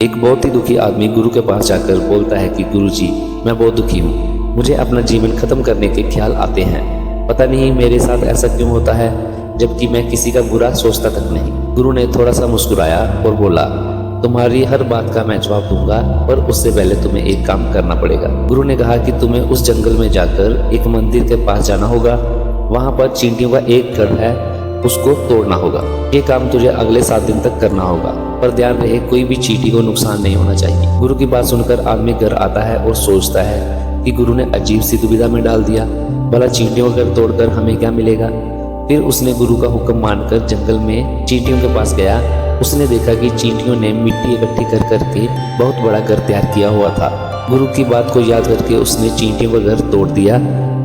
एक बहुत ही दुखी आदमी गुरु के पास जाकर बोलता है कि गुरुजी, मैं बहुत दुखी हूँ। मुझे अपना जीवन खत्म करने के ख्याल आते हैं। पता नहीं मेरे साथ ऐसा क्यों होता है, जबकि मैं किसी का बुरा सोचता तक नहीं। गुरु ने थोड़ा सा मुस्कुराया और बोला, तुम्हारी हर बात का मैं जवाब दूंगा, पर उससे पहले तुम्हें एक काम करना पड़ेगा। गुरु ने कहा कि तुम्हें उस जंगल में जाकर एक मंदिर के पास जाना होगा। वहां पर चींटियों का एक गढ़ है, उसको तोड़ना होगा। ये काम तुझे अगले 7 दिन तक करना होगा, पर ध्यान रहे कोई भी चींटी को नुकसान नहीं होना चाहिए। गुरु की बात सुनकर आदमी घर आता है और सोचता है कि गुरु ने अजीब सी दुविधा में डाल दिया। भला चींटियों का घर तोड़कर हमें क्या मिलेगा। फिर उसने गुरु का हुक्म मानकर जंगल में चींटियों के पास गया। उसने देखा कि चींटियों ने मिट्टी इकट्ठी कर करके बहुत बड़ा घर तैयार किया हुआ था। गुरु की बात को याद करके उसने चींटियों का घर तोड़ दिया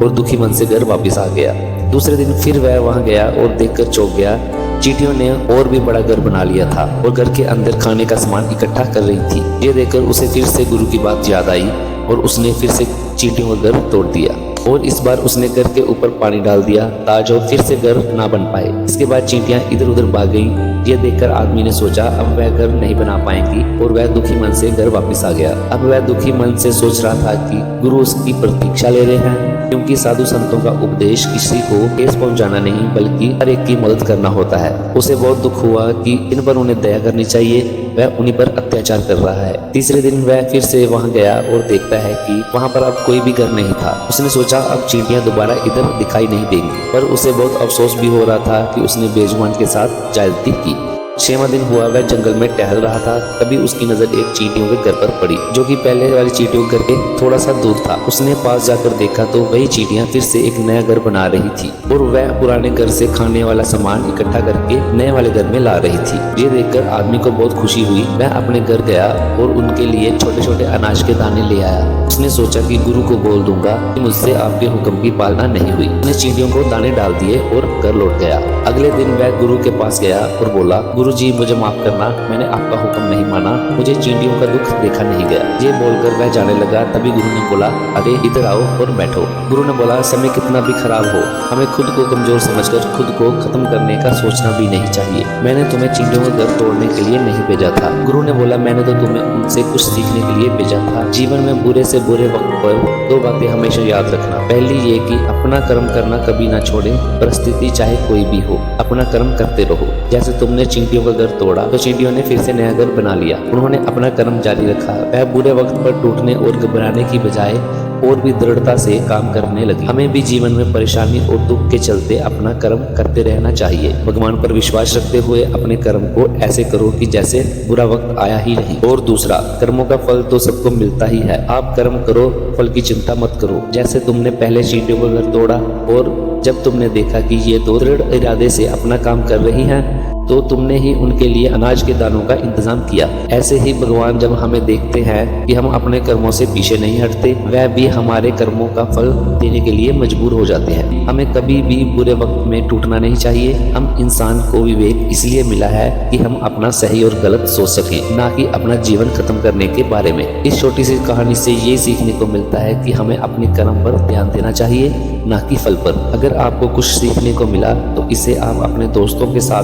और दुखी मन से घर वापस आ गया। दूसरे दिन फिर वह वहां गया और देखकर चौंक गया। चींटियों ने और भी बड़ा घर बना लिया था और घर के अंदर खाने का सामान इकट्ठा कर रही थी। ये देखकर उसे फिर से गुरु की बात याद आई और उसने फिर से चींटियों का घर तोड़ दिया और इस बार उसने घर के ऊपर पानी डाल दिया ताकि फिर से घर ना बन पाए। इसके बाद चींटियां इधर उधर भाग गईं। ये देखकर आदमी ने सोचा अब वह घर नहीं बना पाएंगी और वह दुखी मन से घर वापस आ गया। अब वह दुखी मन से सोच रहा था कि गुरु उसकी प्रतीक्षा ले रहे हैं, क्योंकि साधु संतों का उपदेश किसी को ठेस पहुंचाना नहीं बल्कि हर एक की मदद करना होता है। उसे बहुत दुख हुआ कि इन पर उन्हें दया करनी चाहिए, वह उन्हीं पर अत्याचार कर रहा है। तीसरे दिन वह फिर से वहां गया और देखता है कि वहां पर अब कोई भी घर नहीं था। उसने सोचा अब चींटियां दोबारा इधर दिखाई नहीं देंगी, पर उसे बहुत अफसोस भी हो रहा था कि उसने बेजुबान के साथ ज्यादती की। 6वां दिन हुआ, वह जंगल में टहल रहा था। तभी उसकी नजर एक चींटियों के घर पर पड़ी, जो कि पहले वाली चींटियों के घर के थोड़ा सा दूर था। उसने पास जाकर देखा तो वही चींटियां फिर से एक नया घर बना रही थी और वह पुराने घर से खाने वाला सामान इकट्ठा करके नए वाले घर में ला रही थी। ये देखकर आदमी को बहुत खुशी हुई। वह अपने घर गया और उनके लिए छोटे छोटे अनाज के दाने ले आया। उसने सोचा कि गुरु को बोल दूंगा कि मुझसे आपके हुक्म की पालना नहीं हुई। उसने चींटियों को दाने डाल दिए और घर लौट गया। अगले दिन वह गुरु के पास गया और बोला, गुरुजी मुझे माफ करना, मैंने आपका हुक्म नहीं माना, मुझे चींटियों का दुख देखा नहीं गया। ये बोलकर वह जाने लगा। तभी गुरु ने बोला, अरे इधर आओ और बैठो। गुरु ने बोला, समय कितना भी खराब हो, हमें खुद को कमजोर समझकर खुद को खत्म करने का सोचना भी नहीं चाहिए। मैंने तुम्हें चींटियों का घर तोड़ने के लिए नहीं भेजा था। गुरु ने बोला, मैंने तो तुम्हें उनसे कुछ सीखने के लिए भेजा था। जीवन में बुरे से बुरे वक्त पर 2 बातें हमेशा याद रखना। पहली ये कि अपना कर्म करना कभी ना छोड़े, परिस्थिति चाहे कोई भी हो, अपना कर्म करते रहो। जैसे तुमने चींटियों का घर तोड़ा तो चींटियों ने फिर से नया घर बना लिया। उन्होंने अपना कर्म जारी रखा। वह बुरे वक्त पर टूटने और घबराने की बजाय और भी दृढ़ता से काम करने लगी। हमें भी जीवन में परेशानी और दुख के चलते अपना कर्म करते रहना चाहिए। भगवान पर विश्वास रखते हुए अपने कर्म को ऐसे करो कि जैसे बुरा वक्त आया ही नहीं। और दूसरा, कर्मों का फल तो सबको मिलता ही है। आप कर्म करो, फल की चिंता मत करो। जैसे तुमने पहले चींटियों का घर तोड़ा और जब तुमने देखा कि ये दो दृढ़ इरादे से अपना काम कर रही हैं, तो तुमने ही उनके लिए अनाज के दानों का इंतजाम किया। ऐसे ही भगवान जब हमें देखते हैं कि हम अपने कर्मों से पीछे नहीं हटते, वह भी हमारे कर्मों का फल देने के लिए मजबूर हो जाते हैं। हमें कभी भी बुरे वक्त में टूटना नहीं चाहिए। हम इंसान को विवेक इसलिए मिला है कि हम अपना सही और गलत सोच सकें, ना कि अपना जीवन खत्म करने के बारे में। इस छोटी सी कहानी से ये सीखने को मिलता है कि हमें अपने कर्म पर ध्यान देना चाहिए, ना कि फल पर। अगर आपको कुछ सीखने को मिला तो इसे आप अपने दोस्तों के साथ